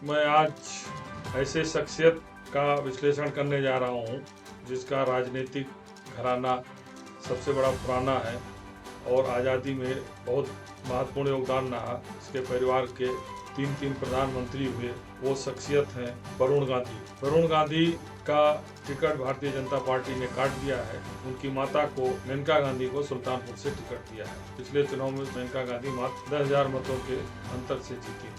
मैं आज ऐसे शख्सियत का विश्लेषण करने जा रहा हूँ जिसका राजनीतिक घराना सबसे बड़ा पुराना है और आज़ादी में बहुत महत्वपूर्ण योगदान रहा। इसके परिवार के तीन प्रधानमंत्री हुए। वो शख्सियत हैं वरुण गांधी। वरुण गांधी का टिकट भारतीय जनता पार्टी ने काट दिया है। उनकी माता को मेनका गांधी को सुल्तानपुर से टिकट दिया है। पिछले चुनाव में मेनका गांधी मात्र 10,000 मतों के अंतर से जीती।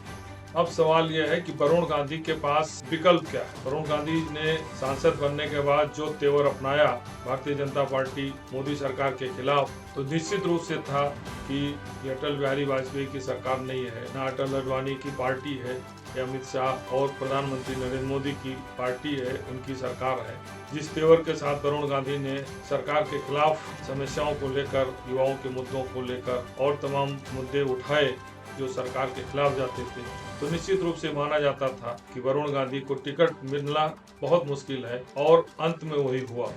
अब सवाल यह है कि वरुण गांधी के पास विकल्प क्या है। वरुण गांधी ने सांसद बनने के बाद जो तेवर अपनाया भारतीय जनता पार्टी मोदी सरकार के खिलाफ, तो निश्चित रूप से था कि ये अटल बिहारी वाजपेयी की सरकार नहीं है, न अटल अडवाणी की पार्टी है, या अमित शाह और प्रधानमंत्री नरेंद्र मोदी की पार्टी है, उनकी सरकार है। जिस तेवर के साथ वरुण गांधी ने सरकार के खिलाफ समस्याओं को लेकर, युवाओं के मुद्दों को लेकर और तमाम मुद्दे उठाए जो सरकार के खिलाफ जाते थे, तो निश्चित रूप से माना जाता था कि वरुण गांधी को टिकट मिलना बहुत मुश्किल है। और अंत में वही हुआ।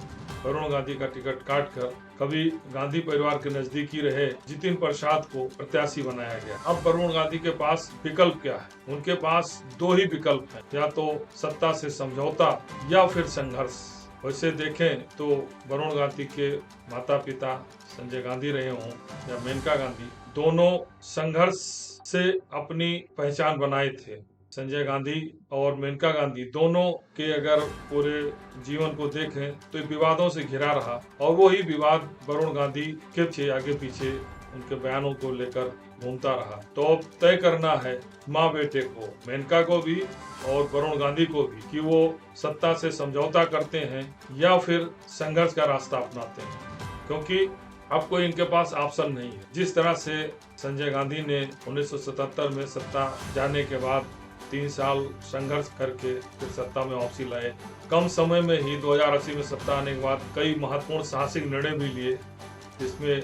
वरुण गांधी का टिकट काटकर कभी गांधी परिवार के नजदीकी रहे जितिन प्रसाद को प्रत्याशी बनाया गया। अब वरुण गांधी के पास विकल्प क्या है? उनके पास दो ही विकल्प हैं, या तो सत्ता से समझौता या फिर संघर्ष। वैसे देखें तो वरुण गांधी के माता पिता संजय गांधी रहे हों या मेनका गांधी, दोनों संघर्ष से अपनी पहचान बनाए थे। संजय गांधी और मेनका गांधी दोनों के अगर पूरे जीवन को देखें तो विवादों से घिरा रहा, और वही विवाद वरुण गांधी के पीछे आगे पीछे उनके बयानों को लेकर घूमता रहा। तो अब तय करना है माँ बेटे को, मेनका को भी और वरुण गांधी को भी, कि वो सत्ता से समझौता करते हैं या फिर संघर्ष का रास्ता अपनाते हैं, क्योंकि अब कोई इनके पास ऑप्शन नहीं है। जिस तरह से संजय गांधी ने 1977 में सत्ता जाने के बाद 3 साल संघर्ष करके फिर सत्ता में वापसी लाए, कम समय में ही 2080 में सत्ता आने के बाद कई महत्वपूर्ण साहसिक निर्णय भी लिए, जिसमें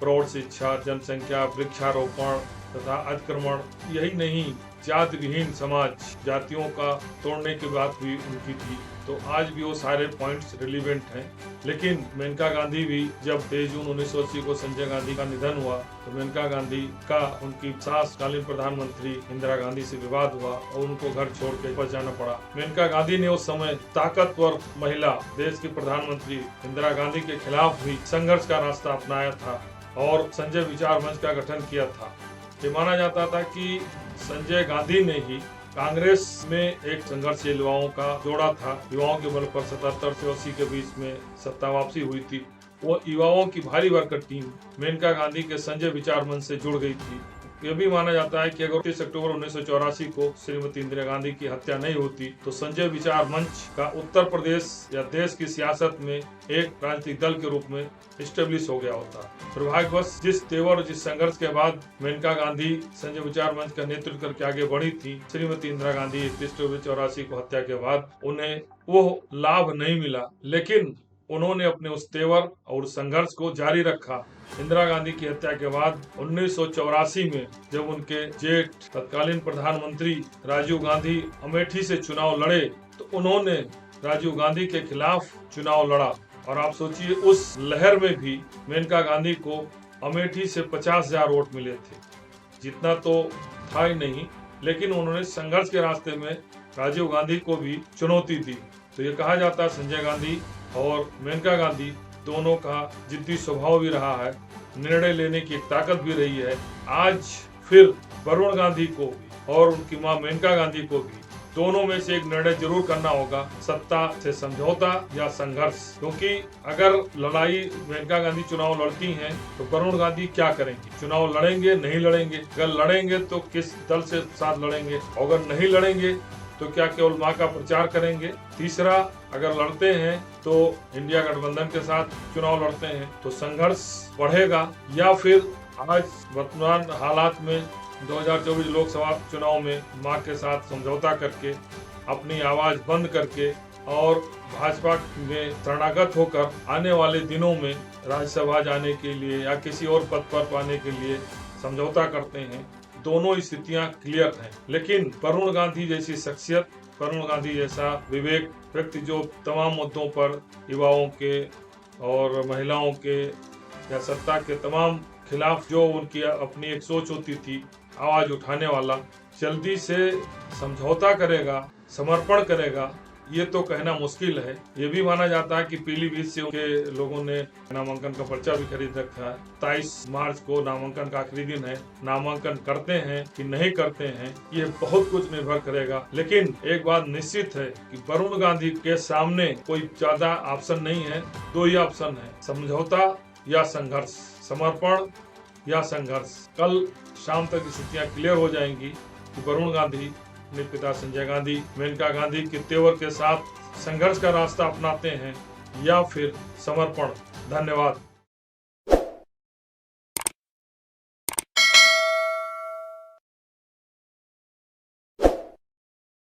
प्रौढ़ शिक्षा, जनसंख्या, वृक्षारोपण तथा अतिक्रमण, यही नहीं जाति विहीन समाज, जातियों का तोड़ने की बात भी उनकी थी। तो आज भी वो सारे पॉइंट्स रिलीवेंट हैं। लेकिन मेनका गांधी भी, जब 23 जून 1980 को संजय गांधी का निधन हुआ, तो मेनका गांधी का उनकी तत्कालीन प्रधानमंत्री इंदिरा गांधी से विवाद हुआ और उनको घर छोड़ के वापस जाना पड़ा। मेनका गांधी ने उस समय ताकतवर महिला, देश की प्रधानमंत्री इंदिरा गांधी के खिलाफ भी संघर्ष का रास्ता अपनाया था और संजय विचार मंच का गठन किया था। ये माना जाता था कि संजय गांधी ने ही कांग्रेस में एक संघर्षशील युवाओं का जोड़ा था। युवाओं के बल पर 77 से 80 के बीच में सत्ता वापसी हुई थी। वो युवाओं की भारी वर्कर टीम मेनका गांधी के संजय विचार मंच से जुड़ गई थी। यह भी माना जाता है कि अगर 30 अक्टूबर 1984 को श्रीमती इंदिरा गांधी की हत्या नहीं होती, तो संजय विचार मंच का उत्तर प्रदेश या देश की सियासत में एक राजनीतिक दल के रूप में स्टेब्लिश हो गया होता। दुर्भाग्यवश जिस तेवर और जिस संघर्ष के बाद मेनका गांधी संजय विचार मंच का नेतृत्व करके आगे बढ़ी थी, श्रीमती इंदिरा गांधी 31 अक्टूबर 84 को हत्या के बाद उन्हें वो लाभ नहीं मिला, लेकिन उन्होंने अपने उस तेवर और संघर्ष को जारी रखा। इंदिरा गांधी की हत्या के बाद 1984 में जब उनके जेठ तत्कालीन प्रधानमंत्री राजीव गांधी अमेठी से चुनाव लड़े, तो उन्होंने राजीव गांधी के खिलाफ चुनाव लड़ा। और आप सोचिए, उस लहर में भी मेनका गांधी को अमेठी से 50,000 वोट मिले थे। जितना तो था ही नहीं, लेकिन उन्होंने संघर्ष के रास्ते में राजीव गांधी को भी चुनौती दी। तो ये कहा जाता है संजय गांधी और मेनका गांधी दोनों का जिद्दी स्वभाव भी रहा है, निर्णय लेने की एक ताकत भी रही है। आज फिर वरुण गांधी को भी और उनकी मां मेनका गांधी को भी दोनों में से एक निर्णय जरूर करना होगा, सत्ता से समझौता या संघर्ष। क्योंकि अगर लड़ाई मेनका गांधी चुनाव लड़ती हैं, तो वरुण गांधी क्या करेंगे? चुनाव लड़ेंगे, नहीं लड़ेंगे? अगर लड़ेंगे तो किस दल से साथ लड़ेंगे? अगर नहीं लड़ेंगे तो क्या केवल मां का प्रचार करेंगे? तीसरा, अगर लड़ते हैं तो इंडिया गठबंधन के साथ चुनाव लड़ते हैं तो संघर्ष बढ़ेगा, या फिर आज वर्तमान हालात में 2024 लोकसभा चुनाव में मां के साथ समझौता करके, अपनी आवाज बंद करके और भाजपा में शरणागत होकर आने वाले दिनों में राज्यसभा जाने के लिए या किसी और पद पर पाने के लिए समझौता करते हैं। दोनों स्थितियां क्लियर हैं। लेकिन वरुण गांधी जैसी शख्सियत, वरुण गांधी जैसा विवेक व्यक्ति, जो तमाम मुद्दों पर युवाओं के और महिलाओं के या सत्ता के तमाम खिलाफ जो उनकी अपनी एक सोच होती थी, आवाज उठाने वाला, जल्दी से समझौता करेगा, समर्पण करेगा, ये तो कहना मुश्किल है। ये भी माना जाता है कि पीलीभीत से उनके लोगों ने नामांकन का पर्चा भी खरीद रखा है। 23 मार्च को नामांकन का आखिरी दिन है। नामांकन करते हैं कि नहीं करते हैं, ये बहुत कुछ निर्भर करेगा। लेकिन एक बात निश्चित है कि वरुण गांधी के सामने कोई ज्यादा ऑप्शन नहीं है। 2 ही ऑप्शन है, समझौता या संघर्ष, समर्पण या संघर्ष। कल शाम तक स्थितियां क्लियर हो जाएंगी कि वरुण गांधी अपने पिता संजय गांधी, मेनका गांधी के तेवर के साथ संघर्ष का रास्ता अपनाते हैं या फिर समर्पण। धन्यवाद।